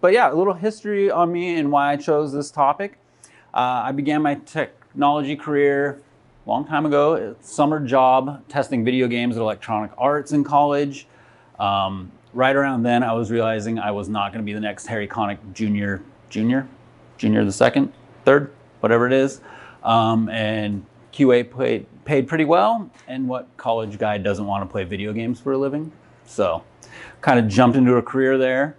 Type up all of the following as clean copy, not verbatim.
But yeah, a little history on me and why I chose this topic. I began my technology career a long time ago. It's a summer job testing video games at Electronic Arts in college. Right around then, I was realizing I was not going to be the next Harry Connick Jr. the second, third, whatever it is. And QA paid pretty well. And what college guy doesn't want to play video games for a living? So kind of jumped into a career there.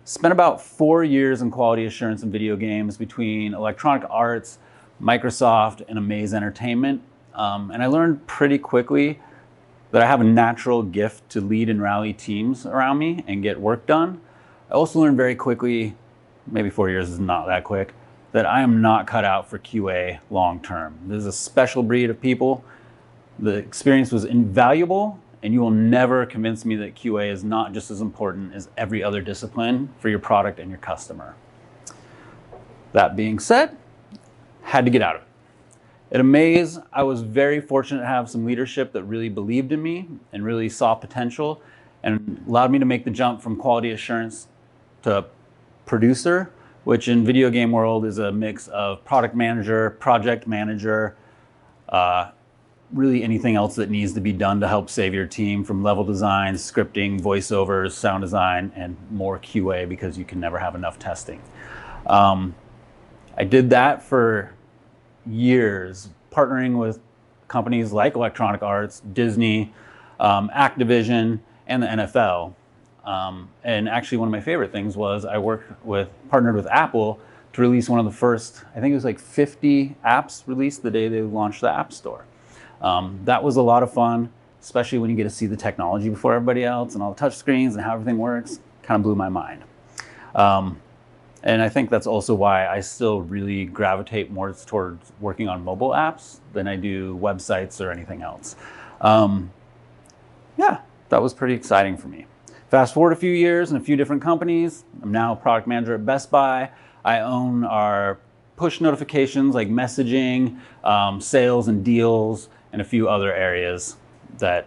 Spent about 4 years in quality assurance in video games between Electronic Arts, Microsoft, and Amaze Entertainment. And I learned pretty quickly that I have a natural gift to lead and rally teams around me and get work done. I also learned very quickly, maybe 4 years is not that quick, that I am not cut out for QA long term. This is a special breed of people. The experience was invaluable, and you will never convince me that QA is not just as important as every other discipline for your product and your customer. That being said, had to get out of it. At Amaze, I was very fortunate to have some leadership that really believed in me and really saw potential and allowed me to make the jump from quality assurance to producer, which in video game world is a mix of product manager, project manager, really anything else that needs to be done to help save your team, from level design, scripting, voiceovers, sound design, and more QA, because you can never have enough testing. I did that for years, partnering with companies like Electronic Arts, Disney, Activision, and the NFL. And actually one of my favorite things was I partnered with Apple to release one of the first, I think it was like 50 apps released the day they launched the App Store. That was a lot of fun, especially when you get to see the technology before everybody else and all the touch screens and how everything works. Kind of blew my mind. And I think that's also why I still really gravitate more towards working on mobile apps than I do websites or anything else. Yeah, that was pretty exciting for me. Fast forward a few years in a few different companies. I'm now a product manager at Best Buy. I own our push notifications like messaging, sales and deals, and a few other areas that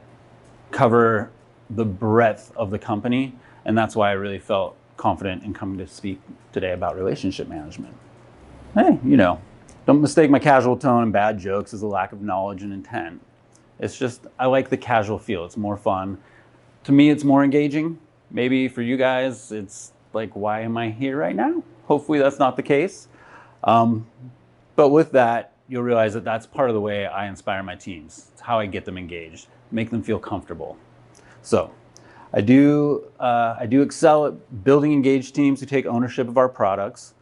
cover the breadth of the company. And that's why I really felt confident in coming to speak today about relationship management. Hey, don't mistake my casual tone and bad jokes as a lack of knowledge and intent. It's just, I like the casual feel. It's more fun. To me, it's more engaging. Maybe for you guys, it's like, why am I here right now? Hopefully that's not the case. But with that, you'll realize that that's part of the way I inspire my teams. It's how I get them engaged, make them feel comfortable. So I do excel at building engaged teams who take ownership of our products.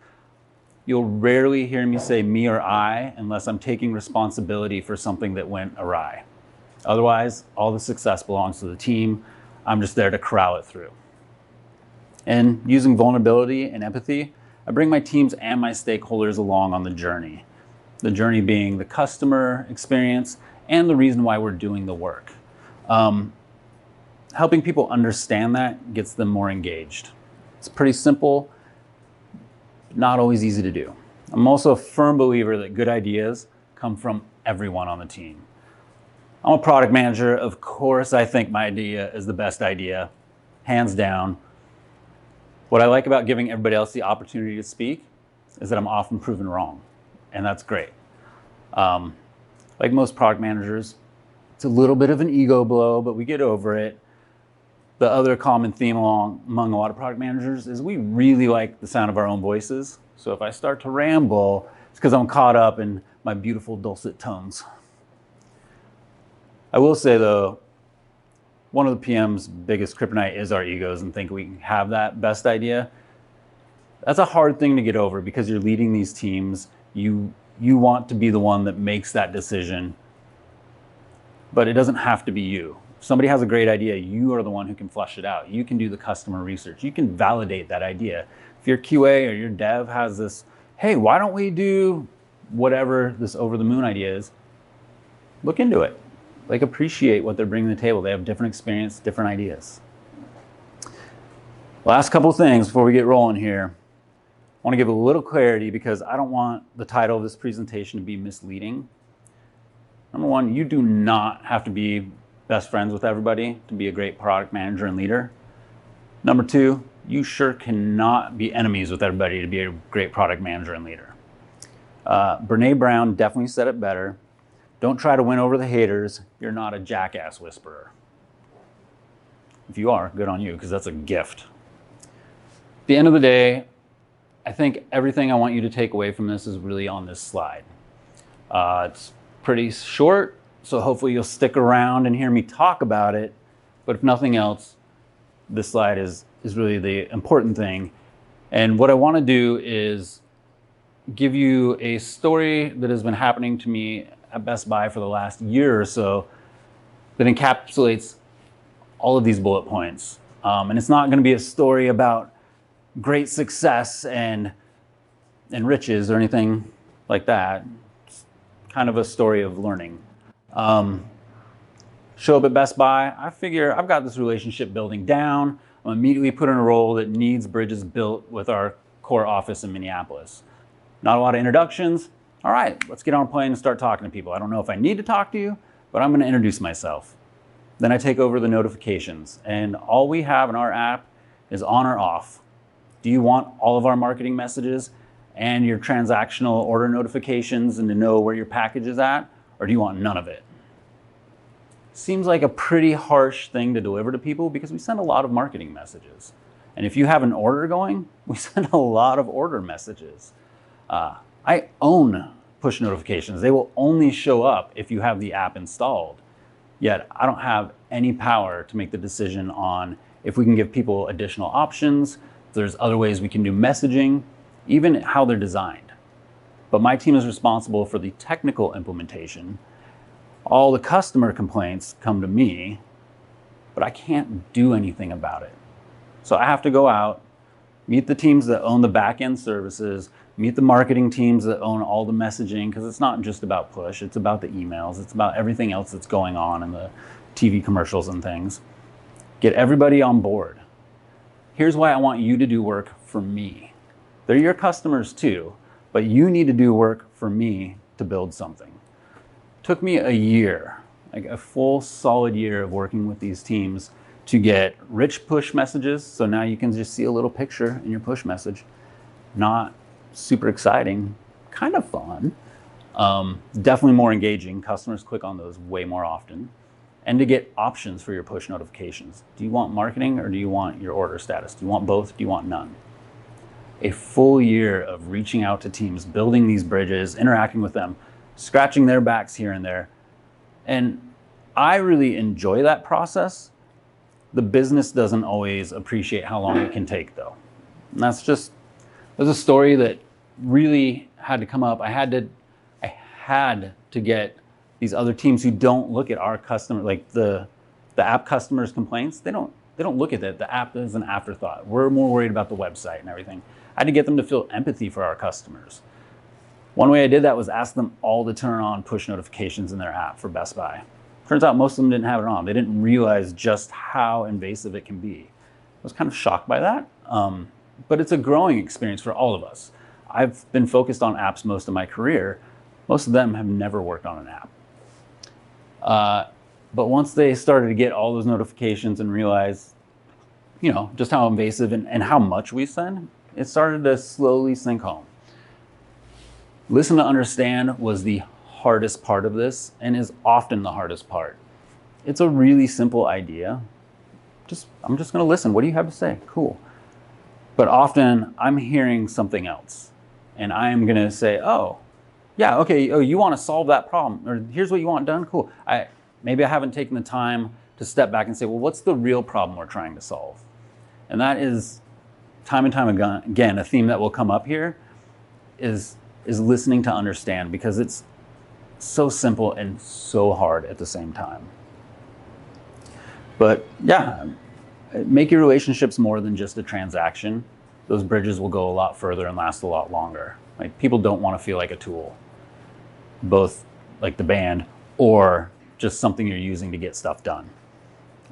You'll rarely hear me say me or I unless I'm taking responsibility for something that went awry. Otherwise, all the success belongs to the team. I'm just there to corral it through. And using vulnerability and empathy, I bring my teams and my stakeholders along on the journey. The journey being the customer experience and the reason why we're doing the work. Helping people understand that gets them more engaged. It's pretty simple, but not always easy to do. I'm also a firm believer that good ideas come from everyone on the team. I'm a product manager. Of course, I think my idea is the best idea, hands down. What I like about giving everybody else the opportunity to speak is that I'm often proven wrong, and that's great. Like most product managers, it's a little bit of an ego blow, but we get over it. The other common theme among a lot of product managers is we really like the sound of our own voices. So if I start to ramble, it's because I'm caught up in my beautiful dulcet tones. I will say though, one of the PM's biggest kryptonite is our egos and think we can have that best idea. That's a hard thing to get over because you're leading these teams. You want to be the one that makes that decision, but it doesn't have to be you. If somebody has a great idea, you are the one who can flesh it out. You can do the customer research. You can validate that idea. If your QA or your dev has this, hey, why don't we do whatever this over the moon idea is, look into it. Like, appreciate what they're bringing to the table. They have different experience, different ideas. Last couple things before we get rolling here. I want to give a little clarity because I don't want the title of this presentation to be misleading. Number one, you do not have to be best friends with everybody to be a great product manager and leader. Number two, you sure cannot be enemies with everybody to be a great product manager and leader. Brene Brown definitely said it better. Don't try to win over the haters. You're not a jackass whisperer. If you are, good on you, because that's a gift. At the end of the day, I think everything I want you to take away from this is really on this slide. It's pretty short, so hopefully you'll stick around and hear me talk about it. But if nothing else, this slide is really the important thing. And what I want to do is give you a story that has been happening to me at Best Buy for the last year or so that encapsulates all of these bullet points. And it's not going to be a story about great success and riches or anything like that. It's kind of a story of learning. Show up at Best Buy. I figure I've got this relationship building down. I'm immediately put in a role that needs bridges built with our core office in Minneapolis. Not a lot of introductions. All right, let's get on a plane and start talking to people. I don't know if I need to talk to you, but I'm going to introduce myself. Then I take over the notifications, and all we have in our app is on or off. Do you want all of our marketing messages and your transactional order notifications and to know where your package is at, or do you want none of it? Seems like a pretty harsh thing to deliver to people because we send a lot of marketing messages. And if you have an order going, we send a lot of order messages. I own push notifications. They will only show up if you have the app installed. Yet I don't have any power to make the decision on if we can give people additional options, if there's other ways we can do messaging, even how they're designed. But my team is responsible for the technical implementation. All the customer complaints come to me, but I can't do anything about it. So I have to go out, meet the teams that own the back-end services, meet the marketing teams that own all the messaging, because it's not just about push, it's about the emails, it's about everything else that's going on in the TV commercials and things. Get everybody on board. Here's why I want you to do work for me. They're your customers too, but you need to do work for me to build something. Took me a year, like a full solid year of working with these teams to get rich push messages. So now you can just see a little picture in your push message. Not super exciting, kind of fun. Definitely more engaging. Customers click on those way more often. And to get options for your push notifications. Do you want marketing or do you want your order status? Do you want both? Do you want none? A full year of reaching out to teams, building these bridges, interacting with them, scratching their backs here and there. And I really enjoy that process. The business doesn't always appreciate how long it can take though. And that's a story that really had to come up. I had to get these other teams who don't look at our customer, like the app customers' complaints. They don't look at it. The app is an afterthought. We're more worried about the website and everything. I had to get them to feel empathy for our customers. One way I did that was ask them all to turn on push notifications in their app for Best Buy. Turns out most of them didn't have it on. They didn't realize just how invasive it can be. I was kind of shocked by that, but it's a growing experience for all of us. I've been focused on apps most of my career. Most of them have never worked on an app. But once they started to get all those notifications and realize, just how invasive and how much we send, it started to slowly sink home. Listen to understand was the hardest part of this and is often the hardest part. It's a really simple idea. I'm just going to listen. What do you have to say? Cool. But often I'm hearing something else and I'm going to say, oh, yeah, okay. Oh, you want to solve that problem, or here's what you want done. Cool. Maybe I haven't taken the time to step back and say, well, what's the real problem we're trying to solve? And that is time and time again, a theme that will come up here is listening to understand, because it's so simple and so hard at the same time. But yeah, make your relationships more than just a transaction. Those bridges will go a lot further and last a lot longer. Like, people don't want to feel like a tool, both like the band or just something you're using to get stuff done.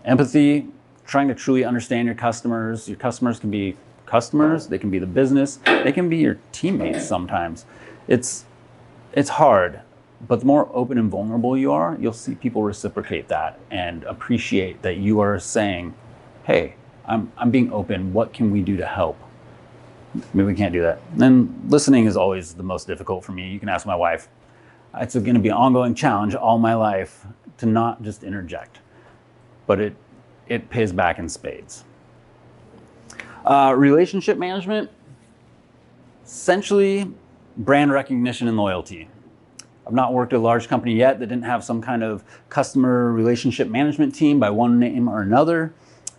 Empathy, trying to truly understand your customers. Your customers can be customers, they can be the business, they can be your teammates sometimes. It's hard, but the more open and vulnerable you are, you'll see people reciprocate that and appreciate that you are saying, hey, I'm being open. What can we do to help? Maybe we can't do that. And listening is always the most difficult for me. You can ask my wife. It's going to be an ongoing challenge all my life to not just interject, but it pays back in spades. Relationship management, essentially brand recognition and loyalty. I've not worked at a large company yet that didn't have some kind of customer relationship management team by one name or another.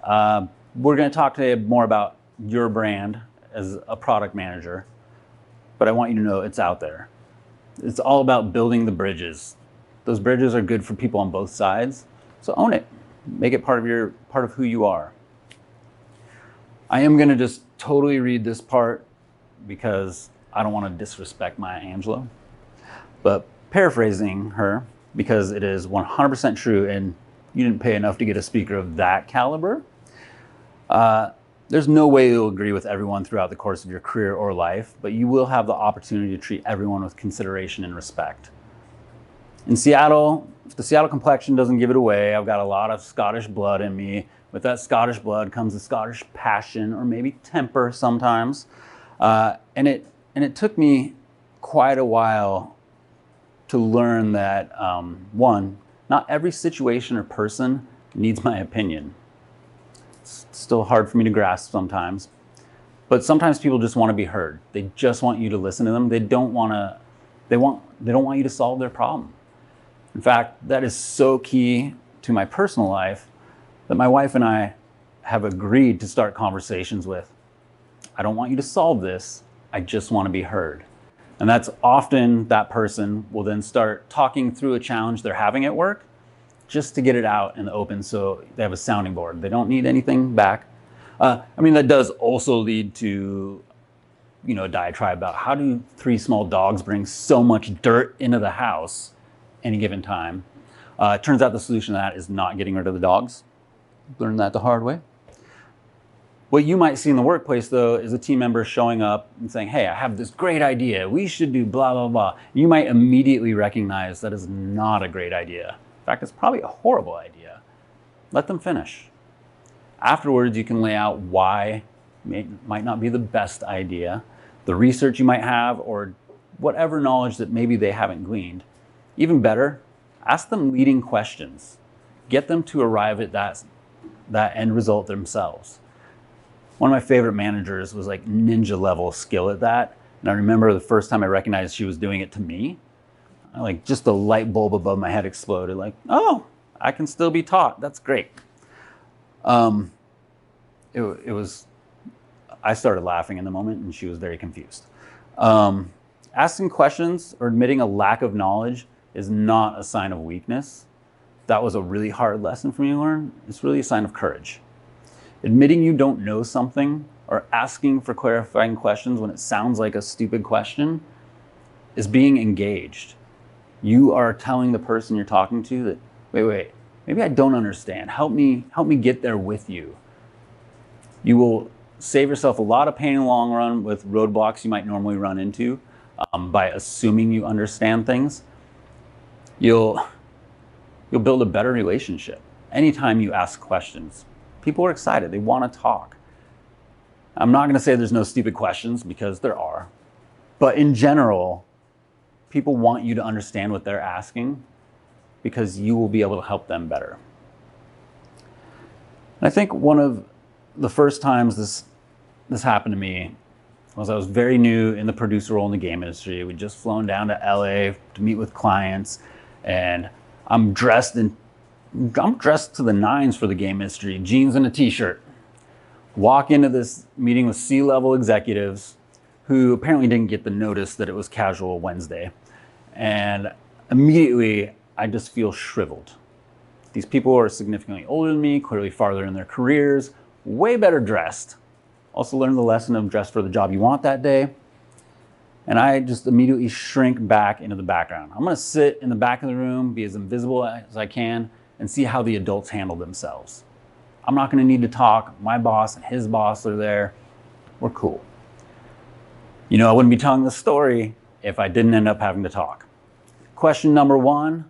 We're going to talk today more about your brand as a product manager, but I want you to know it's out there. It's all about building the bridges. Those bridges are good for people on both sides, so own it. Make it part of who you are. I am going to just totally read this part because I don't want to disrespect Maya Angelou, but paraphrasing her, because it is 100% true and you didn't pay enough to get a speaker of that caliber. There's no way you'll agree with everyone throughout the course of your career or life, but you will have the opportunity to treat everyone with consideration and respect. In Seattle, if the Seattle complexion doesn't give it away, I've got a lot of Scottish blood in me. With that Scottish blood comes a Scottish passion, or maybe temper sometimes. And it took me quite a while to learn that, one, not every situation or person needs my opinion. It's still hard for me to grasp sometimes. But sometimes people just want to be heard. They just want you to listen to them. They don't want you to solve their problem. In fact, that is so key to my personal life that my wife and I have agreed to start conversations with. I don't want you to solve this. I just want to be heard. And that's often that person will then start talking through a challenge they're having at work just to get it out in the open so they have a sounding board. They don't need anything back. That does also lead to, a diatribe about how do 3 small dogs bring so much dirt into the house any given time. It turns out the solution to that is not getting rid of the dogs. Learned that the hard way. What you might see in the workplace, though, is a team member showing up and saying, hey, I have this great idea. We should do blah, blah, blah. You might immediately recognize that is not a great idea. In fact, it's probably a horrible idea. Let them finish. Afterwards, you can lay out why it might not be the best idea, the research you might have, or whatever knowledge that maybe they haven't gleaned. Even better, ask them leading questions. Get them to arrive at that end result themselves. One of my favorite managers was like ninja level skill at that. And I remember the first time I recognized she was doing it to me, like just the light bulb above my head exploded, like, oh, I can still be taught. That's great. I started laughing in the moment and she was very confused. Asking questions or admitting a lack of knowledge is not a sign of weakness. That was a really hard lesson for me to learn. It's really a sign of courage. Admitting you don't know something or asking for clarifying questions when it sounds like a stupid question is being engaged. You are telling the person you're talking to that, wait, maybe I don't understand. Help me get there with you. You will save yourself a lot of pain in the long run with roadblocks you might normally run into by assuming you understand things. You'll build a better relationship anytime you ask questions. People are excited. They want to talk. I'm not going to say there's no stupid questions because there are. But in general, people want you to understand what they're asking because you will be able to help them better. And I think one of the first times this happened to me was I was very new in the producer role in the game industry. We'd just flown down to LA to meet with clients, and I'm dressed to the nines for the game industry, jeans and a t-shirt. Walk into this meeting with C-level executives who apparently didn't get the notice that it was casual Wednesday. And immediately I just feel shriveled. These people are significantly older than me, clearly farther in their careers, way better dressed. Also learned the lesson of dress for the job you want that day. And I just immediately shrink back into the background. I'm gonna sit in the back of the room, be as invisible as I can, and see how the adults handle themselves. I'm not gonna need to talk. My boss and his boss are there. We're cool. I wouldn't be telling this story if I didn't end up having to talk. Question number 1,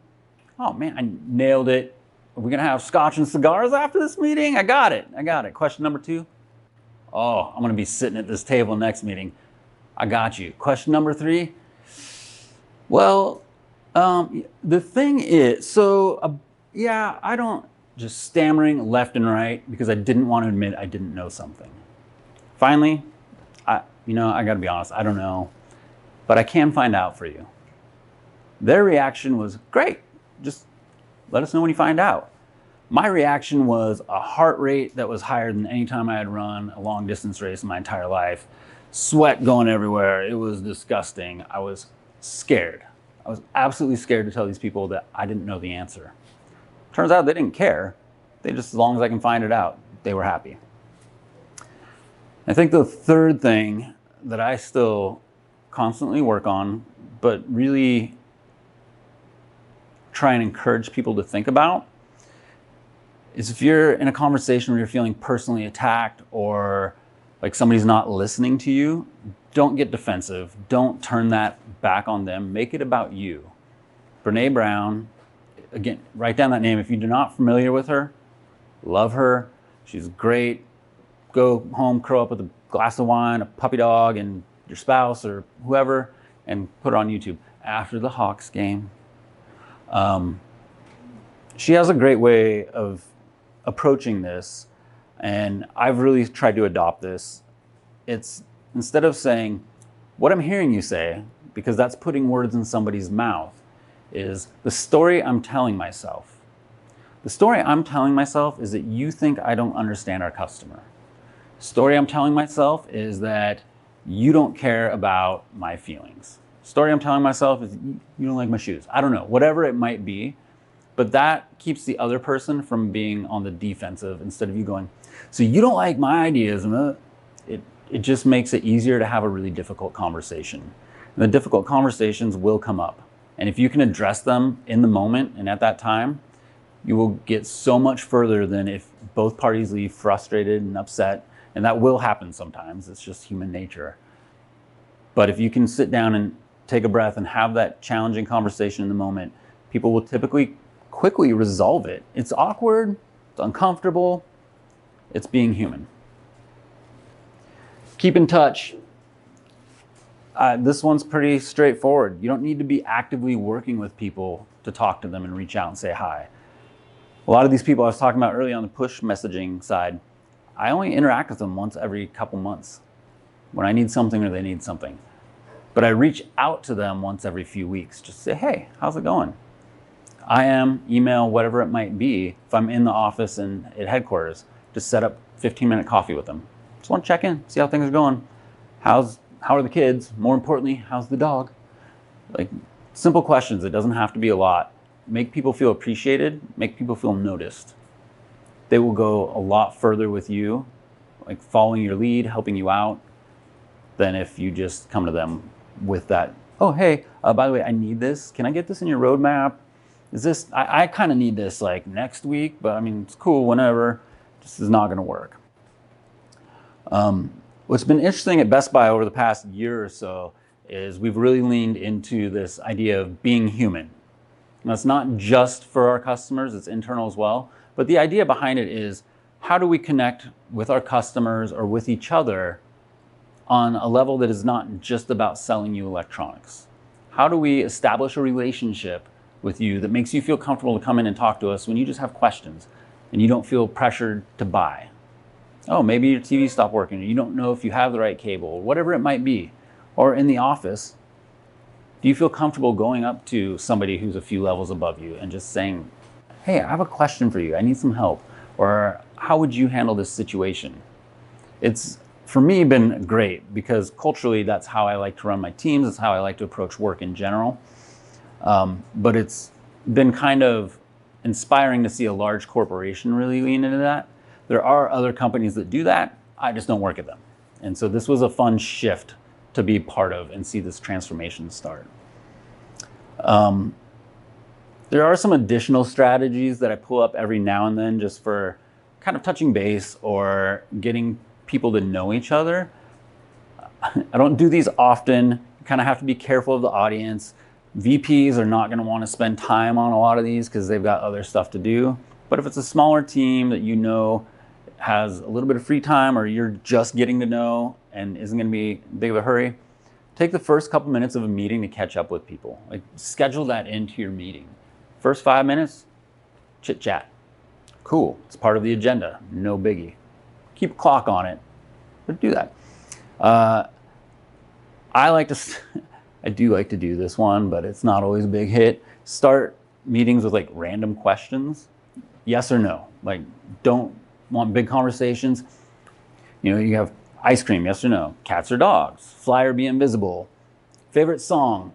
oh man, I nailed it. Are we gonna have scotch and cigars after this meeting? I got it. Question number 2. Oh, I'm gonna be sitting at this table next meeting. I got you. Question number 3. Well, the thing is, yeah, I don't just stammering left and right because I didn't want to admit I didn't know something. Finally, I gotta be honest, I don't know, but I can find out for you. Their reaction was, great, just let us know when you find out. My reaction was a heart rate that was higher than any time I had run a long distance race in my entire life. Sweat going everywhere. It was disgusting. I was scared. I was absolutely scared to tell these people that I didn't know the answer. Turns out they didn't care. They just, as long as I can find it out, they were happy. I think the third thing that I still constantly work on, but really try and encourage people to think about, is if you're in a conversation where you're feeling personally attacked or like somebody's not listening to you, don't get defensive. Don't turn that back on them. Make it about you. Brene Brown, again, write down that name. If you're not familiar with her, love her. She's great. Go home, curl up with a glass of wine, a puppy dog, and your spouse or whoever, and put it on YouTube after the Hawks game. She has a great way of approaching this, and I've really tried to adopt this. It's instead of saying, what I'm hearing you say, because that's putting words in somebody's mouth, is the story I'm telling myself. The story I'm telling myself is that you think I don't understand our customer. The story I'm telling myself is that you don't care about my feelings. The story I'm telling myself is you don't like my shoes. I don't know, whatever it might be. But that keeps the other person from being on the defensive instead of you going, so you don't like my ideas. And it just makes it easier to have a really difficult conversation. And the difficult conversations will come up. And if you can address them in the moment and at that time, you will get so much further than if both parties leave frustrated and upset. And that will happen sometimes. It's just human nature. But if you can sit down and take a breath and have that challenging conversation in the moment, people will typically quickly resolve it. It's awkward, it's uncomfortable, it's being human. Keep in touch. This one's pretty straightforward. You don't need to be actively working with people to talk to them and reach out and say hi. A lot of these people I was talking about earlier on the push messaging side, I only interact with them once every couple months when I need something or they need something. But I reach out to them once every few weeks, just say, hey, how's it going? IM, email, whatever it might be. If I'm in the office and at headquarters, just set up 15-minute coffee with them. Just want to check in, see how things are going. How are the kids? More importantly, how's the dog? Like simple questions. It doesn't have to be a lot. Make people feel appreciated, make people feel noticed. They will go a lot further with you, like following your lead, helping you out, than if you just come to them with that, oh, hey, by the way, I need this. Can I get this in your roadmap? Is this, I kind of need this like next week, but I mean, it's cool whenever. This is not going to work. What's been interesting at Best Buy over the past year or so is we've really leaned into this idea of being human. Now, it's not just for our customers, it's internal as well. But the idea behind it is, how do we connect with our customers or with each other on a level that is not just about selling you electronics? How do we establish a relationship with you that makes you feel comfortable to come in and talk to us when you just have questions and you don't feel pressured to buy? Oh, maybe your TV stopped working, or you don't know if you have the right cable, or whatever it might be. Or in the office, do you feel comfortable going up to somebody who's a few levels above you and just saying, hey, I have a question for you, I need some help, or how would you handle this situation? It's, for me, been great because culturally that's how I like to run my teams, it's how I like to approach work in general. But it's been kind of inspiring to see a large corporation really lean into that. There are other companies that do that. I just don't work at them. And so this was a fun shift to be part of and see this transformation start. There are some additional strategies that I pull up every now and then just for kind of touching base or getting people to know each other. I don't do these often. You kind of have to be careful of the audience. VPs are not going to want to spend time on a lot of these because they've got other stuff to do. But if it's a smaller team that you know has a little bit of free time, or you're just getting to know and isn't going to be big of a hurry, take the first couple minutes of a meeting to catch up with people. Like, schedule that into your meeting. First 5 minutes, chit chat. Cool, it's part of the agenda, no biggie. Keep a clock on it, but do that. I do like to do this one, but it's not always a big hit. Start meetings with like random questions, yes or no. Like, don't want big conversations. You know, you have ice cream, yes or no. Cats or dogs, fly or be invisible. Favorite song,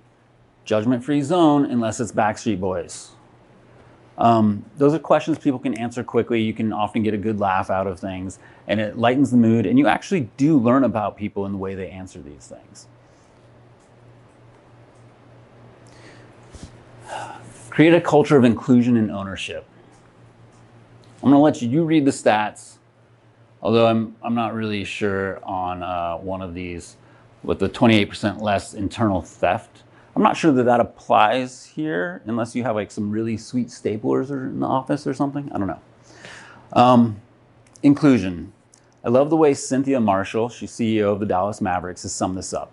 judgment-free zone unless it's Backstreet Boys. Those are questions people can answer quickly. You can often get a good laugh out of things, and it lightens the mood, and you actually do learn about people in the way they answer these things. Create a culture of inclusion and ownership. I'm going to let you read the stats, although I'm not really sure on one of these with the 28% less internal theft. I'm not sure that applies here unless you have like some really sweet staplers in the office or something. I don't know. Inclusion. I love the way Cynthia Marshall, she's CEO of the Dallas Mavericks, has summed this up.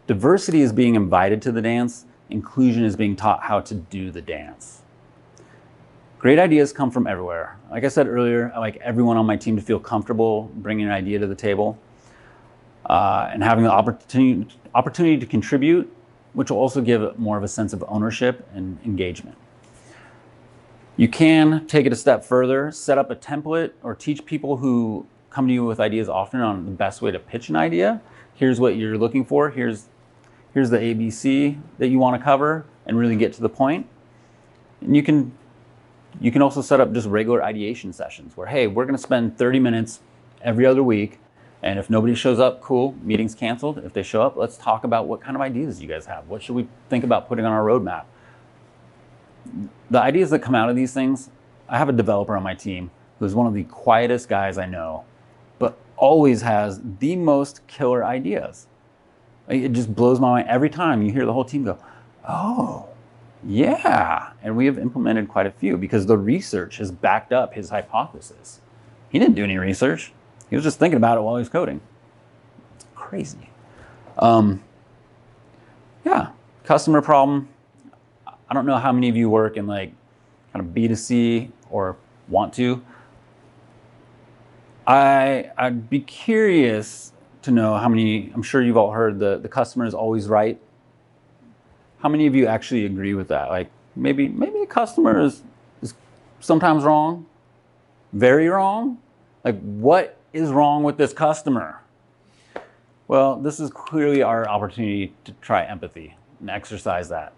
Diversity is being invited to the dance. Inclusion is being taught how to do the dance. Great ideas come from everywhere. Like I said earlier, I like everyone on my team to feel comfortable bringing an idea to the table and having the opportunity to contribute, which will also give more of a sense of ownership and engagement. You can take it a step further, set up a template, or teach people who come to you with ideas often on the best way to pitch an idea. Here's what you're looking for. Here's the ABC that you want to cover, and really get to the point. And you can also set up just regular ideation sessions where, hey, we're going to spend 30 minutes every other week, and if nobody shows up, cool, meeting's canceled. If they show up, let's talk about what kind of ideas you guys have. What should we think about putting on our roadmap? The ideas that come out of these things, I have a developer on my team who's one of the quietest guys I know, but always has the most killer ideas. It just blows my mind every time you hear the whole team go, oh, yeah. And we have implemented quite a few because the research has backed up his hypothesis. He didn't do any research. He was just thinking about it while he was coding. It's crazy. Yeah, customer problem. I don't know how many of you work in like kind of B2C or want to. I'd be curious to know how many, I'm sure you've all heard the customer is always right. How many of you actually agree with that? Like maybe the customer is sometimes wrong, very wrong. Like, what is wrong with this customer? Well, this is clearly our opportunity to try empathy and exercise that.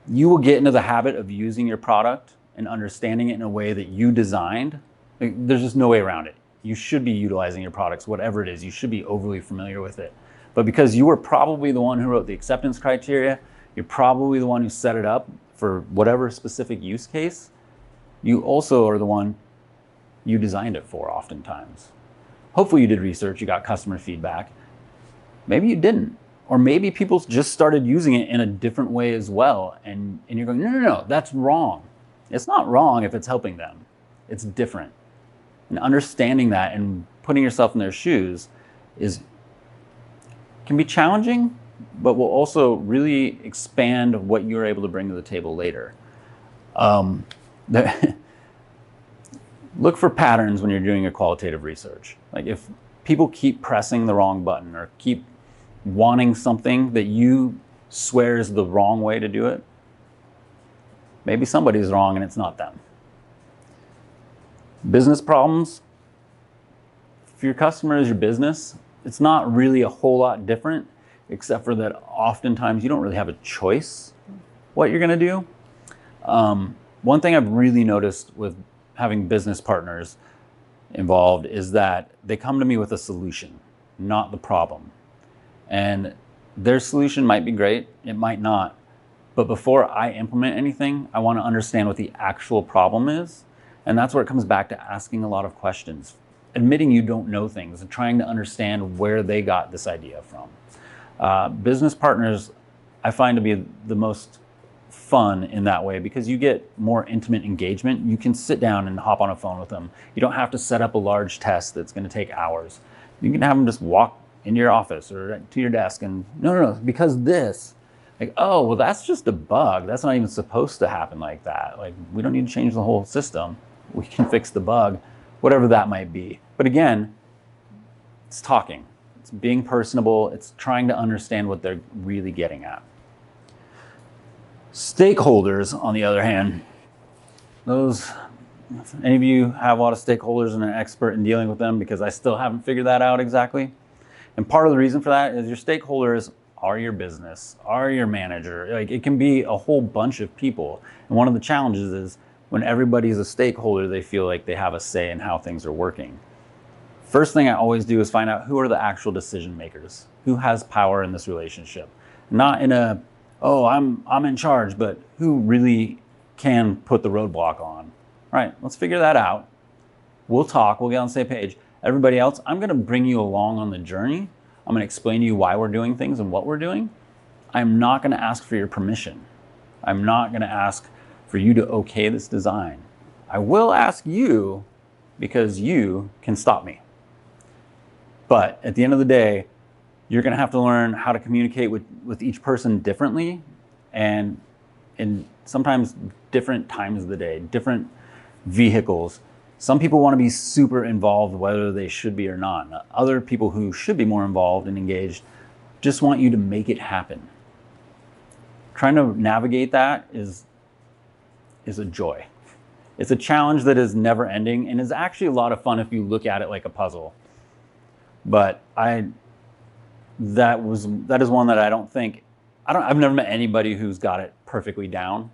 You will get into the habit of using your product and understanding it in a way that you designed. Like, there's just no way around it. You should be utilizing your products, whatever it is. You should be overly familiar with it. But because you were probably the one who wrote the acceptance criteria, you're probably the one who set it up for whatever specific use case, you also are the one you designed it for oftentimes. Hopefully you did research, you got customer feedback. Maybe you didn't. Or maybe people just started using it in a different way as well. And you're going, no, that's wrong. It's not wrong if it's helping them. It's different. And understanding that and putting yourself in their shoes can be challenging, but will also really expand what you're able to bring to the table later. Look for patterns when you're doing your qualitative research. Like if people keep pressing the wrong button or keep wanting something that you swear is the wrong way to do it, maybe somebody's wrong and it's not them. Business problems. If your customer is your business, it's not really a whole lot different, except for that oftentimes you don't really have a choice what you're going to do. One thing I've really noticed with having business partners involved is that they come to me with a solution, not the problem. And their solution might be great, it might not. But before I implement anything, I want to understand what the actual problem is. And that's where it comes back to asking a lot of questions, admitting you don't know things and trying to understand where they got this idea from. Business partners, I find to be the most fun in that way because you get more intimate engagement. You can sit down and hop on a phone with them. You don't have to set up a large test that's going to take hours. You can have them just walk into your office or to your desk and no, because this, like, oh, well, that's just a bug. That's not even supposed to happen like that. Like, we don't need to change the whole system. We can fix the bug, whatever that might be. But again, it's talking. It's being personable. It's trying to understand what they're really getting at. Stakeholders, on the other hand, any of you have a lot of stakeholders and are an expert in dealing with them? Because I still haven't figured that out exactly. And part of the reason for that is your stakeholders are your business, are your manager. Like, it can be a whole bunch of people. And one of the challenges is when everybody's a stakeholder, they feel like they have a say in how things are working. First thing I always do is find out who are the actual decision makers, who has power in this relationship. Not in a, oh, I'm in charge, but who really can put the roadblock on. All right, let's figure that out. We'll talk, we'll get on the same page. Everybody else, I'm gonna bring you along on the journey. I'm gonna explain to you why we're doing things and what we're doing. I'm not gonna ask for your permission. I'm not gonna ask for you to okay this design. I will ask you because you can stop me. But at the end of the day, you're gonna have to learn how to communicate with each person differently and in sometimes different times of the day, different vehicles. Some people want to be super involved, whether they should be or not. Other people who should be more involved and engaged just want you to make it happen. Trying to navigate that is a joy. It's a challenge that is never ending and is actually a lot of fun if you look at it like a puzzle. But that is one that I've never met anybody who's got it perfectly down.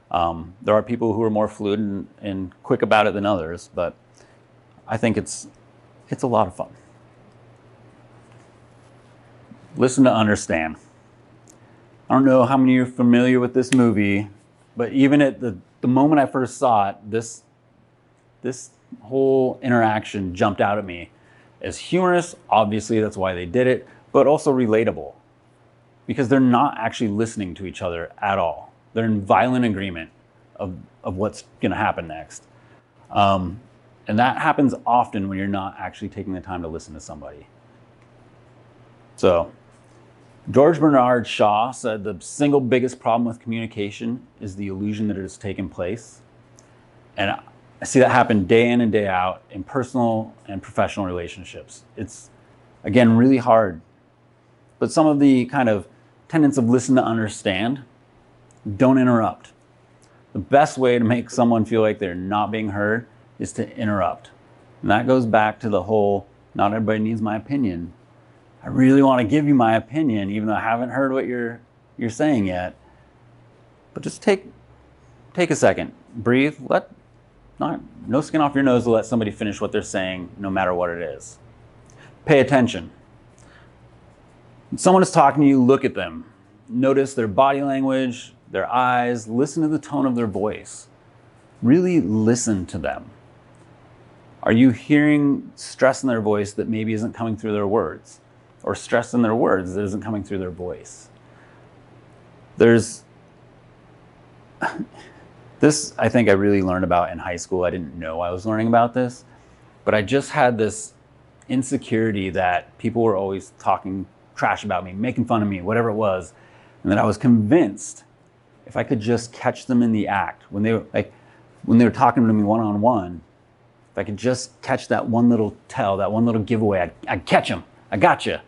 There are people who are more fluid and quick about it than others, but I think it's a lot of fun. Listen to understand. I don't know how many of you are familiar with this movie, but even at the moment I first saw it, this whole interaction jumped out at me as humorous. Obviously, that's why they did it, but also relatable because they're not actually listening to each other at all. They're in violent agreement of what's going to happen next. And that happens often when you're not actually taking the time to listen to somebody. So George Bernard Shaw said the single biggest problem with communication is the illusion that it has taken place. And I see that happen day in and day out in personal and professional relationships. It's, again, really hard. But some of the kind of tenets of listen to understand, don't interrupt. The best way to make someone feel like they're not being heard is to interrupt. And that goes back to the whole, not everybody needs my opinion. I really want to give you my opinion, even though I haven't heard what you're saying yet. But just take a second, breathe, no skin off your nose to let somebody finish what they're saying, no matter what it is. Pay attention. When someone is talking to you, look at them. Notice their body language, their eyes, listen to the tone of their voice. Really listen to them. Are you hearing stress in their voice that maybe isn't coming through their words? Or stress in their words that isn't coming through their voice? This, I think I really learned about in high school. I didn't know I was learning about this, but I just had this insecurity that people were always talking trash about me, making fun of me, whatever it was. And that I was convinced if I could just catch them in the act, when they were talking to me one-on-one, if I could just catch that one little tell, that one little giveaway, I'd catch them. I gotcha.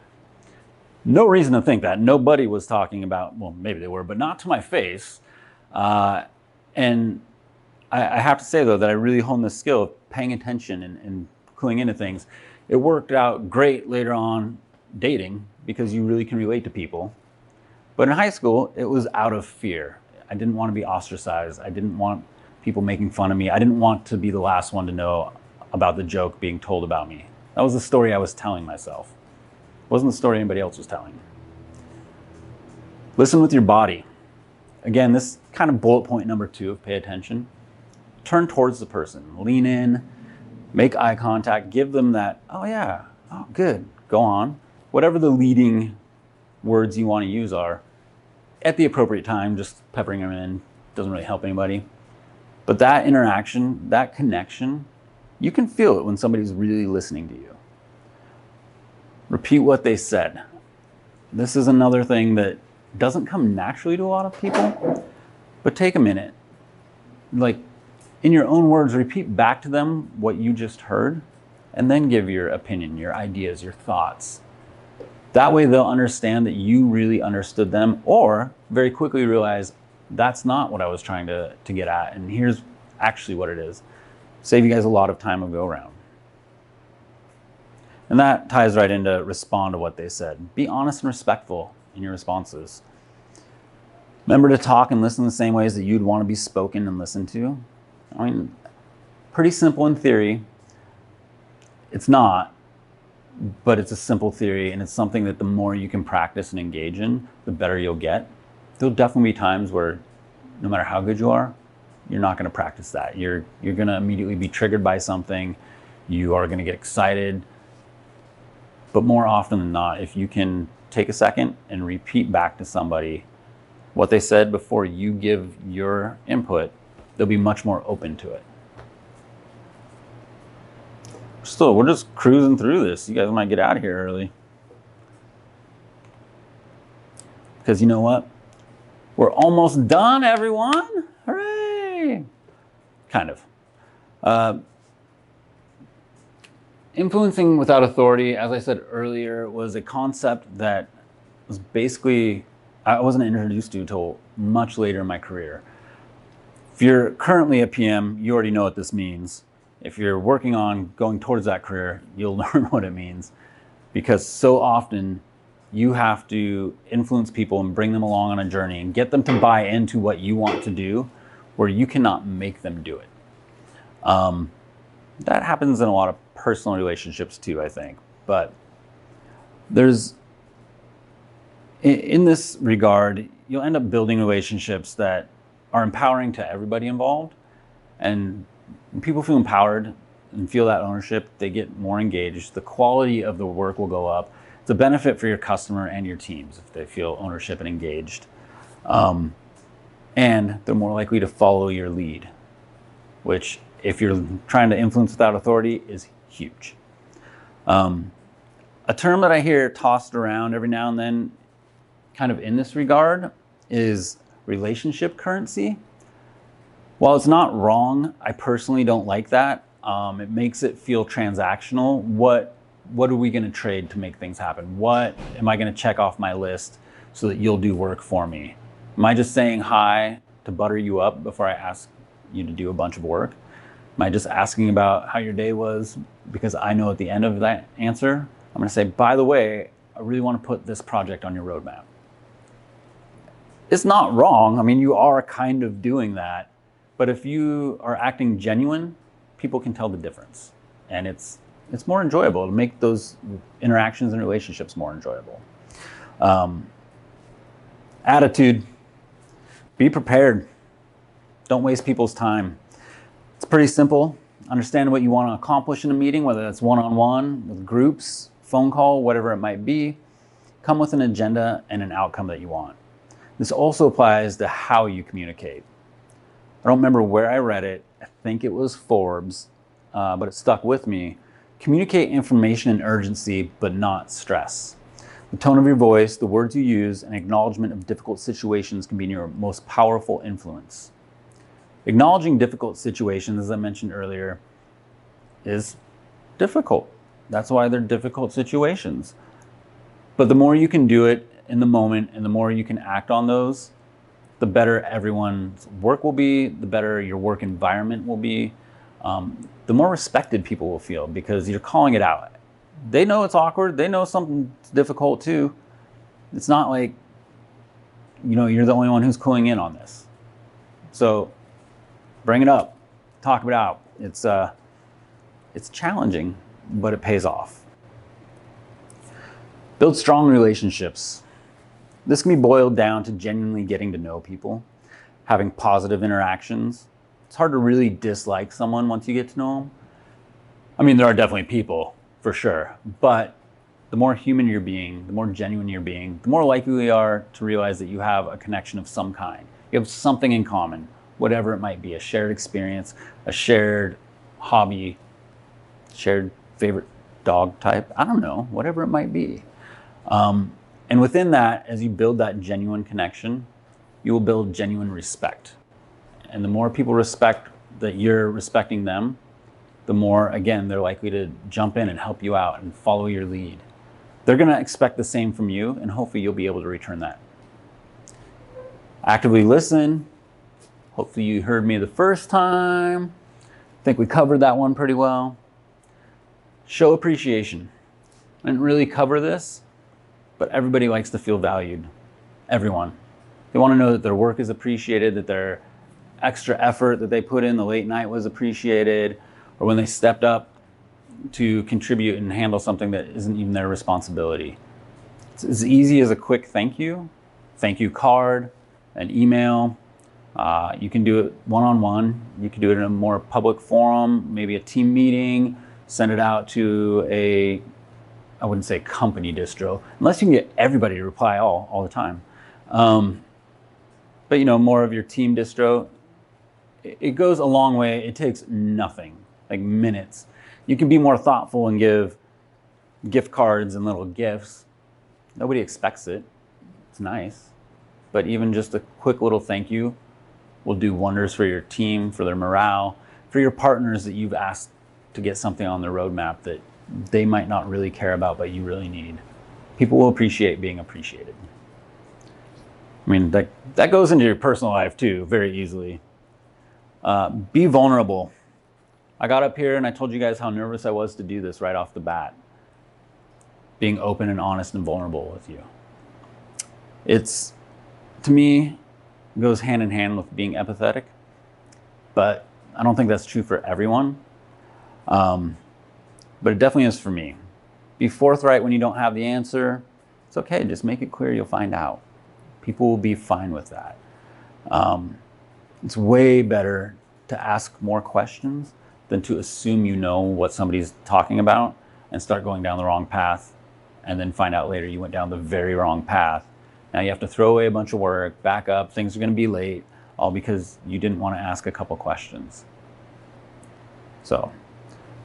No reason to think that. Nobody was talking about, well, maybe they were, but not to my face. And I have to say, though, that I really honed the skill of paying attention and cluing into things. It worked out great later on dating because you really can relate to people. But in high school, it was out of fear. I didn't want to be ostracized. I didn't want people making fun of me. I didn't want to be the last one to know about the joke being told about me. That was the story I was telling myself. It wasn't the story anybody else was telling. Listen with your body. Again, this kind of bullet point number 2 of pay attention. Turn towards the person. Lean in. Make eye contact. Give them that, oh yeah, oh good, go on. Whatever the leading words you want to use are, at the appropriate time, just peppering them in, doesn't really help anybody. But that interaction, that connection, you can feel it when somebody's really listening to you. Repeat what they said. This is another thing that doesn't come naturally to a lot of people, but take a minute. Like, in your own words, repeat back to them what you just heard, and then give your opinion, your ideas, your thoughts. That way they'll understand that you really understood them, or very quickly realize that's not what I was trying to get at, and here's actually what it is. Save you guys a lot of time and go around. And that ties right into respond to what they said. Be honest and respectful in your responses. Remember to talk and listen the same ways that you'd want to be spoken and listened to. I mean, pretty simple in theory. It's not, but it's a simple theory, and it's something that the more you can practice and engage in, the better you'll get. There'll definitely be times where no matter how good you are, you're not going to practice that. You're going to immediately be triggered by something. You are going to get excited. But more often than not, if you can take a second and repeat back to somebody what they said before you give your input, they'll be much more open to it. Still, we're just cruising through this. You guys might get out of here early. Because you know what? We're almost done, everyone. Hooray! Kind of. Influencing without authority, as I said earlier, was a concept that was basically, I wasn't introduced to until much later in my career. If you're currently a PM, you already know what this means. If you're working on going towards that career, you'll learn what it means. Because so often you have to influence people and bring them along on a journey and get them to buy into what you want to do, where you cannot make them do it. That happens in a lot of personal relationships too, I think. But in this regard, you'll end up building relationships that are empowering to everybody involved. And when people feel empowered and feel that ownership, they get more engaged. The quality of the work will go up. It's a benefit for your customer and your teams if they feel ownership and engaged. And they're more likely to follow your lead, which, if you're trying to influence without authority, is huge. A term that I hear tossed around every now and then, kind of in this regard, is relationship currency. While it's not wrong, I personally don't like that. It makes it feel transactional. What are we going to trade to make things happen? What am I going to check off my list so that you'll do work for me? Am I just saying hi to butter you up before I ask you to do a bunch of work? Am I just asking about how your day was because I know at the end of that answer, I'm going to say, by the way, I really want to put this project on your roadmap. It's not wrong. I mean, you are kind of doing that. But if you are acting genuine, people can tell the difference. And it's more enjoyable to make those interactions and relationships more enjoyable. Attitude. Be prepared. Don't waste people's time. It's pretty simple. Understand what you want to accomplish in a meeting, whether that's one-on-one, with groups, phone call, whatever it might be. Come with an agenda and an outcome that you want. This also applies to how you communicate. I don't remember where I read it. I think it was Forbes, but it stuck with me. Communicate information and urgency, but not stress. The tone of your voice, the words you use, and acknowledgement of difficult situations can be your most powerful influence. Acknowledging difficult situations, as I mentioned earlier, is difficult. That's why they're difficult situations. But the more you can do it in the moment and the more you can act on those, the better everyone's work will be, the better your work environment will be, the more respected people will feel because you're calling it out. They know it's awkward. They know something's difficult too. It's not like, you're the only one who's cluing in on this. So bring it up, talk it out. It's challenging, but it pays off. Build strong relationships. This can be boiled down to genuinely getting to know people, having positive interactions. It's hard to really dislike someone once you get to know them. I mean, there are definitely people, for sure, but the more human you're being, the more genuine you're being, the more likely you are to realize that you have a connection of some kind. You have something in common, whatever it might be, a shared experience, a shared hobby, shared favorite dog type, I don't know, whatever it might be. And within that, as you build that genuine connection, you will build genuine respect. And the more people respect that you're respecting them, the more, again, they're likely to jump in and help you out and follow your lead. They're going to expect the same from you, and hopefully you'll be able to return that. Actively listen. Hopefully you heard me the first time. I think we covered that one pretty well. Show appreciation. I didn't really cover this, but everybody likes to feel valued. Everyone. They want to know that their work is appreciated, that their extra effort that they put in the late night was appreciated, or when they stepped up to contribute and handle something that isn't even their responsibility. It's as easy as a quick thank you card, an email. You can do it one-on-one. You can do it in a more public forum, maybe a team meeting, send it out to I wouldn't say company distro, unless you can get everybody to reply all the time. But more of your team distro, it goes a long way. It takes nothing, like minutes. You can be more thoughtful and give gift cards and little gifts. Nobody expects it. It's nice. But even just a quick little thank you will do wonders for your team, for their morale, for your partners that you've asked to get something on their roadmap that they might not really care about, but you really need. People will appreciate being appreciated. I mean, that goes into your personal life too, very easily. Be vulnerable. I got up here and I told you guys how nervous I was to do this right off the bat. Being open and honest and vulnerable with you. It's, to me, goes hand in hand with being empathetic, but I don't think that's true for everyone. But it definitely is for me. Be forthright when you don't have the answer. It's okay, just make it clear you'll find out. People will be fine with that. It's way better to ask more questions than to assume you know what somebody's talking about and start going down the wrong path and then find out later you went down the very wrong path. Now you have to throw away a bunch of work, back up, things are gonna be late, all because you didn't want to ask a couple questions. So,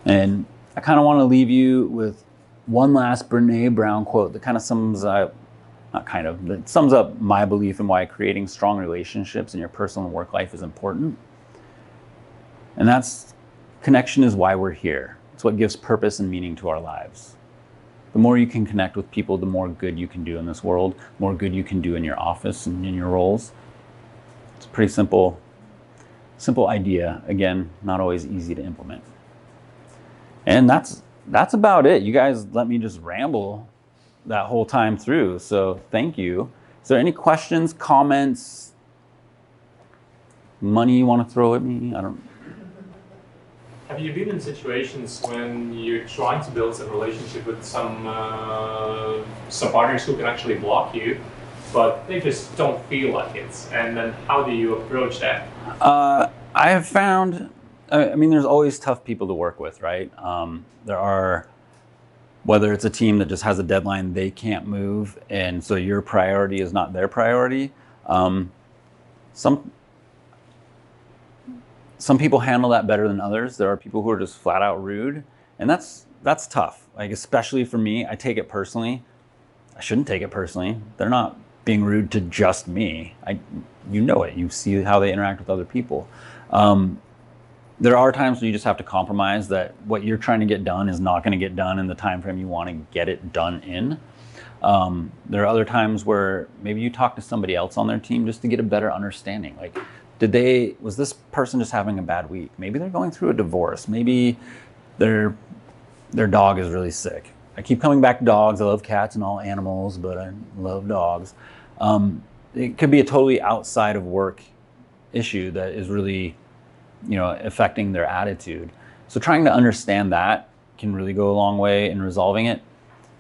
and I kind of want to leave you with one last Brene Brown quote that kind of sums up, that sums up my belief in why creating strong relationships in your personal and work life is important. And that's, connection is why we're here. It's what gives purpose and meaning to our lives. The more you can connect with people, the more good you can do in this world, the more good you can do in your office and in your roles. It's a pretty simple idea. Again, not always easy to implement. And that's about it. You guys let me just ramble that whole time through. So thank you. Is there any questions, comments, money you want to throw at me? I don't. Have you been in situations when you're trying to build a relationship with some partners who can actually block you, but they just don't feel like it? And then how do you approach that? I have found, I mean, there's always tough people to work with, right? There are, whether it's a team that just has a deadline they can't move, and so your priority is not their priority. Some people handle that better than others. There are people who are just flat out rude, and that's tough. Like, especially for me, I take it personally. I shouldn't take it personally. They're not being rude to just me. You know it. You see how they interact with other people. There are times when you just have to compromise that what you're trying to get done is not going to get done in the time frame you want to get it done in. There are other times where maybe you talk to somebody else on their team just to get a better understanding. Like, was this person just having a bad week? Maybe they're going through a divorce. Maybe their dog is really sick. I keep coming back to dogs. I love cats and all animals, but I love dogs. It could be a totally outside of work issue that is really, affecting their attitude. So trying to understand that can really go a long way in resolving it.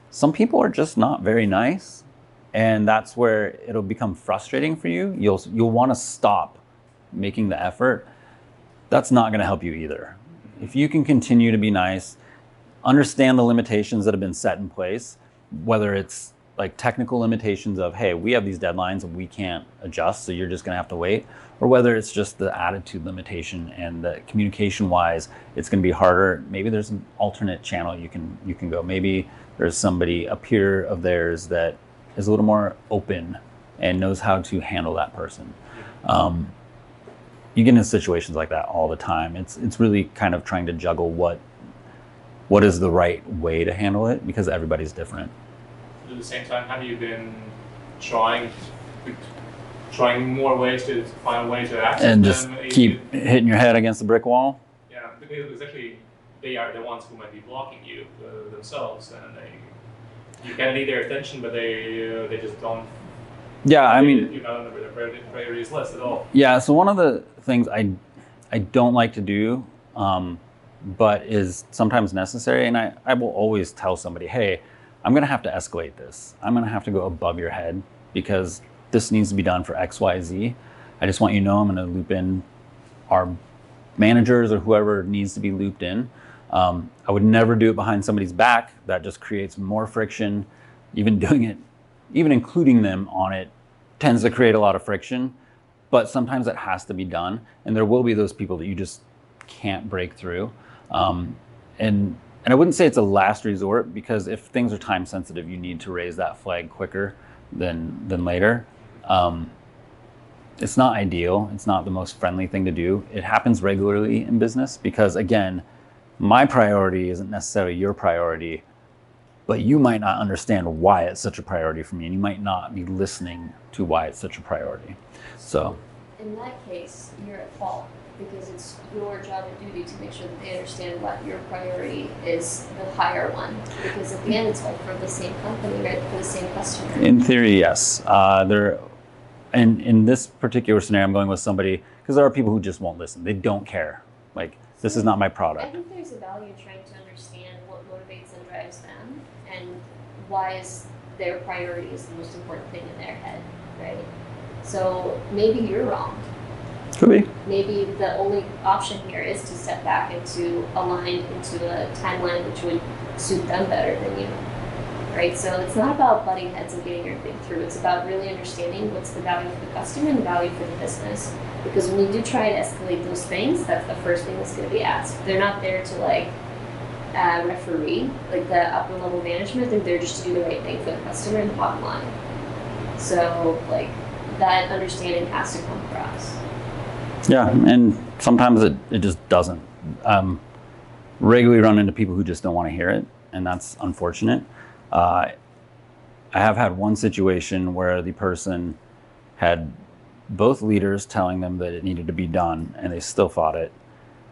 Some people are just not very nice, and that's where it'll become frustrating for you. You'll want to stop making the effort. That's not going to help you either. If you can continue to be nice, understand the limitations that have been set in place, whether it's like technical limitations of, hey, we have these deadlines and we can't adjust, so you're just gonna have to wait, or whether it's just the attitude limitation and the communication wise, it's gonna be harder. Maybe there's an alternate channel you can go. Maybe there's somebody, a peer of theirs that is a little more open and knows how to handle that person. You get into situations like that all the time. It's really kind of trying to juggle what is the right way to handle it, because everybody's different. At the same time, have you been trying more ways to find a way to access and just them? keep hitting your head against the brick wall? Yeah, because actually they are the ones who might be blocking you themselves, and you can need their attention, but they just don't. Yeah, I mean, you're not on their priorities list at all. Yeah, so one of the things I don't like to do, but is sometimes necessary, and I will always tell somebody, hey, I'm gonna have to escalate this. I'm gonna have to go above your head because this needs to be done for X, Y, Z. I just want you to know I'm gonna loop in our managers or whoever needs to be looped in. I would never do it behind somebody's back. That just creates more friction. Even doing it, even including them on it, tends to create a lot of friction, but sometimes it has to be done. And there will be those people that you just can't break through. And I wouldn't say it's a last resort, because if things are time sensitive, you need to raise that flag quicker than later. It's not ideal. It's not the most friendly thing to do. It happens regularly in business because, again, my priority isn't necessarily your priority, but you might not understand why it's such a priority for me, and you might not be listening to why it's such a priority. So in that case, you're at fault, because it's your job and duty to make sure that they understand what your priority is, the higher one. Because at the end, it's all for the same company, right? For the same customer. in theory, yes. In this particular scenario, I'm going with somebody, because there are people who just won't listen. They don't care. Like, this is not my I product. think there's a value in trying to understand what motivates and drives them, and why is their priority is the most important thing in their head, right? So maybe you're wrong. Could be. Maybe the only option here is to step back and to align into a timeline which would suit them better than you, right? So it's not about butting heads and getting your thing through. It's about really understanding what's the value for the customer and the value for the business. Because when you do try to escalate those things, that's the first thing that's going to be asked. They're not there to referee, like the upper level management. They're there just to do the right thing for the customer and the bottom line. So like that understanding has to come across. Yeah, and sometimes it just doesn't. Regularly run into people who just don't want to hear it, and that's unfortunate. I have had one situation where the person had both leaders telling them that it needed to be done, and they still fought it.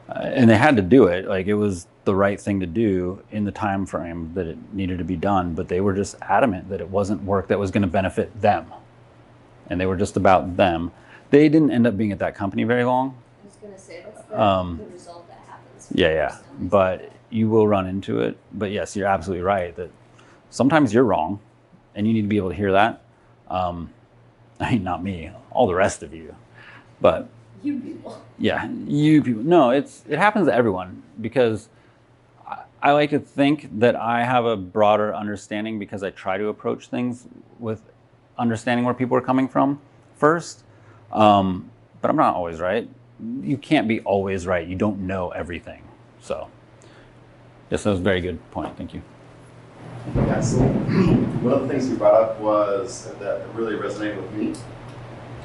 And they had to do it. Like, it was the right thing to do in the time frame that it needed to be done, but they were just adamant that it wasn't work that was going to benefit them. And they were just about them. They didn't end up being at that company very long. I was going to say, that's the result that happens. Yeah. But you will run into it. But yes, you're absolutely right that sometimes you're wrong, and you need to be able to hear that. I mean, not me, all the rest of you. But you people. Yeah, you people. No, it happens to everyone, because I like to think that I have a broader understanding because I try to approach things with understanding where people are coming from first. But I'm not always right. You can't be always right. You don't know everything. So, yes, that was a very good point. Thank you. Yeah, so one of the things you brought up was that really resonated with me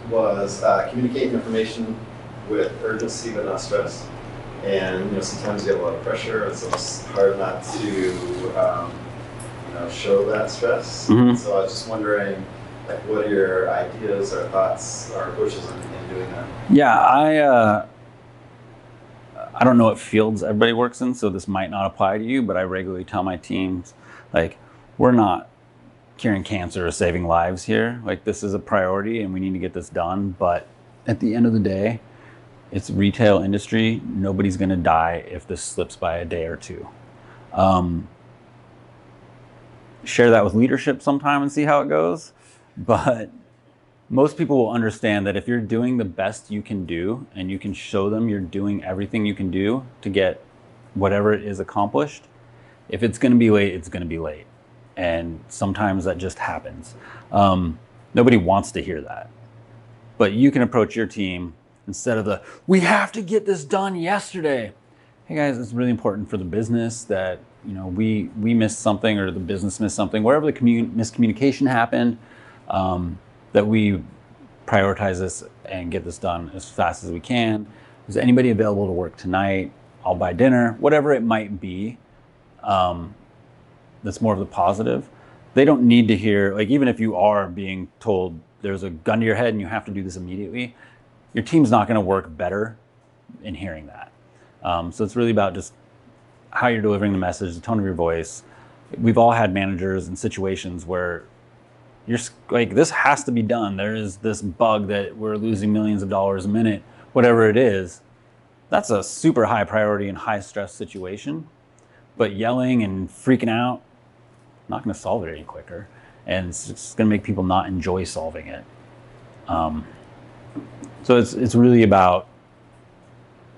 was communicating information with urgency but not stress. And sometimes you have a lot of pressure, and so it's hard not to show that stress. Mm-hmm. So I was just wondering, like, what are your ideas or thoughts or approaches in doing that? Yeah, I don't know what fields everybody works in, so this might not apply to you, but I regularly tell my teams, like, we're not curing cancer or saving lives here. Like, this is a priority and we need to get this done. But at the end of the day, it's retail industry. Nobody's going to die if this slips by a day or two. Share that with leadership sometime and see how it goes. But most people will understand that if you're doing the best you can do and you can show them you're doing everything you can do to get whatever it is accomplished, if it's going to be late, it's going to be late. And sometimes that just happens. Nobody wants to hear that. But you can approach your team instead of the, we have to get this done yesterday. Hey guys, it's really important for the business that, you know, we missed something or the business missed something, wherever the miscommunication happened, that we prioritize this and get this done as fast as we can. Is anybody available to work tonight? I'll buy dinner, whatever it might be. That's more of the positive. They don't need to hear, like, even if you are being told there's a gun to your head and you have to do this immediately, your team's not going to work better in hearing that. So it's really about just how you're delivering the message, the tone of your voice. We've all had managers in situations where you're like, this has to be done. There is this bug that we're losing millions of dollars a minute, whatever it is. That's a super high priority and high stress situation. But yelling and freaking out, not going to solve it any quicker. And it's just going to make people not enjoy solving it. So it's really about,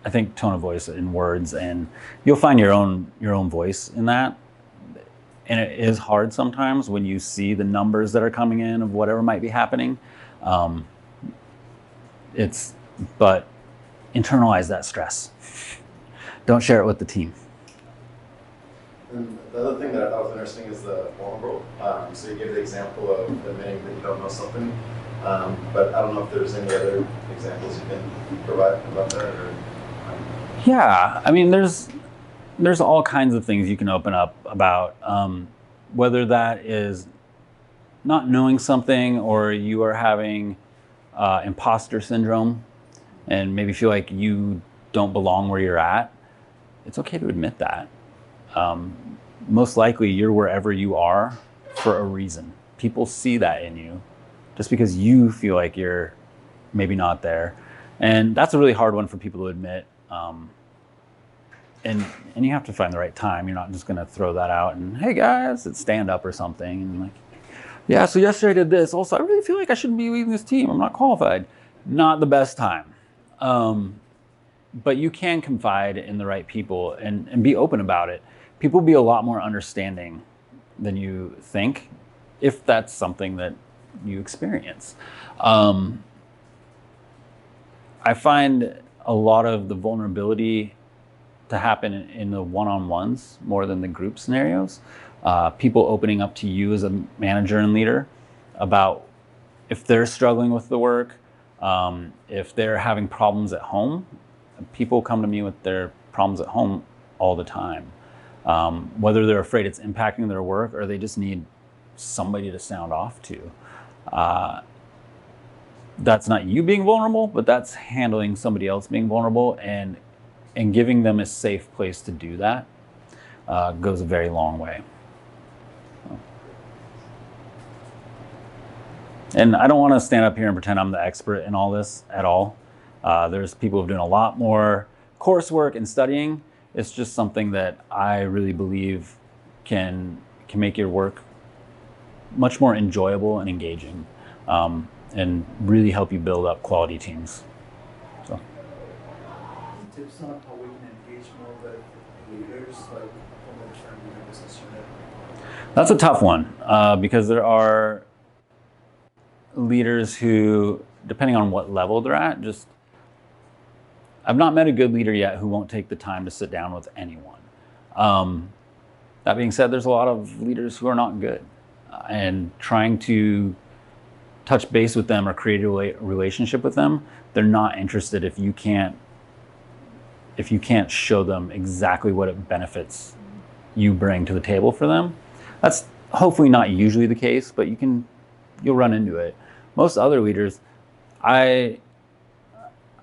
I think, tone of voice and words, and you'll find your own voice in that. And it is hard sometimes when you see the numbers that are coming in of whatever might be happening. But internalize that stress. Don't share it with the team. And the other thing that I thought was interesting is the vulnerable. So you gave the example of admitting that you don't know something, but I don't know if there's any other examples you can provide about that. Or, Yeah, I mean, there's all kinds of things you can open up about, whether that is not knowing something or you are having imposter syndrome and maybe feel like you don't belong where you're at. It's okay to admit that. Most likely you're wherever you are for a reason. People see that in you just because you feel like you're maybe not there. And that's a really hard one for people to admit. And you have to find the right time. You're not just going to throw that out and, hey guys, it's stand up or something. And like, yeah, so yesterday I did this. Also, I really feel like I shouldn't be leading this team. I'm not qualified. Not the best time. But you can confide in the right people and be open about it. People will be a lot more understanding than you think if that's something that you experience. I find a lot of the vulnerability to happen in the one-on-ones more than the group scenarios. People opening up to you as a manager and leader about if they're struggling with the work, if they're having problems at home. People come to me with their problems at home all the time. Whether they're afraid it's impacting their work or they just need somebody to sound off to. That's not you being vulnerable, but that's handling somebody else being vulnerable and giving them a safe place to do that goes a very long way. And I don't want to stand up here and pretend I'm the expert in all this at all. There's people who are doing a lot more coursework and studying. It's just something that I really believe can make your work much more enjoyable and engaging, and really help you build up quality teams. So. Tips on how we can engage more with leaders, like from the training business unit? That's a tough one because there are leaders who, depending on what level they're at, I've not met a good leader yet who won't take the time to sit down with anyone. That being said, there's a lot of leaders who are not good, and trying to touch base with them or create a relationship with them, they're not interested if you can't show them exactly what it benefits you bring to the table for them. That's hopefully not usually the case, but you'll run into it. Most other leaders, I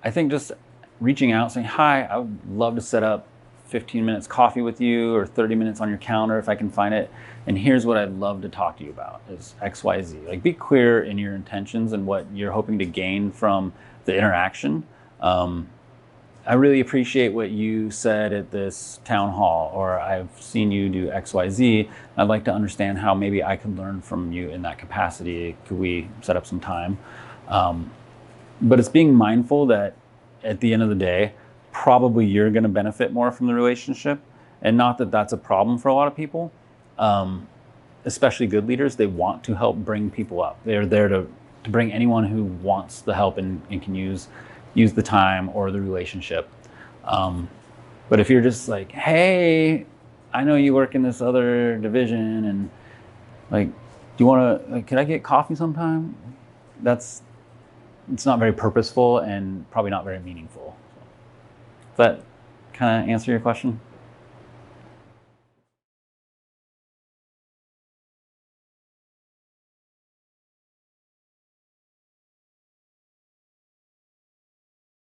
think just reaching out saying, hi, I would love to set up 15 minutes coffee with you or 30 minutes on your calendar if I can find it. And here's what I'd love to talk to you about is XYZ. Like, be clear in your intentions and what you're hoping to gain from the interaction. I really appreciate what you said at this town hall, or I've seen you do XYZ. I'd like to understand how maybe I could learn from you in that capacity. Could we set up some time? But it's being mindful that at the end of the day, probably you're going to benefit more from the relationship, and not that that's a problem for a lot of people. especially good leaders, they want to help bring people up. They're there to bring anyone who wants the help and can use the time or the relationship. But if you're just like, hey, I know you work in this other division, and like, do you want to, like, can I get coffee sometime? It's not very purposeful and probably not very meaningful. Does that kind of answer your question?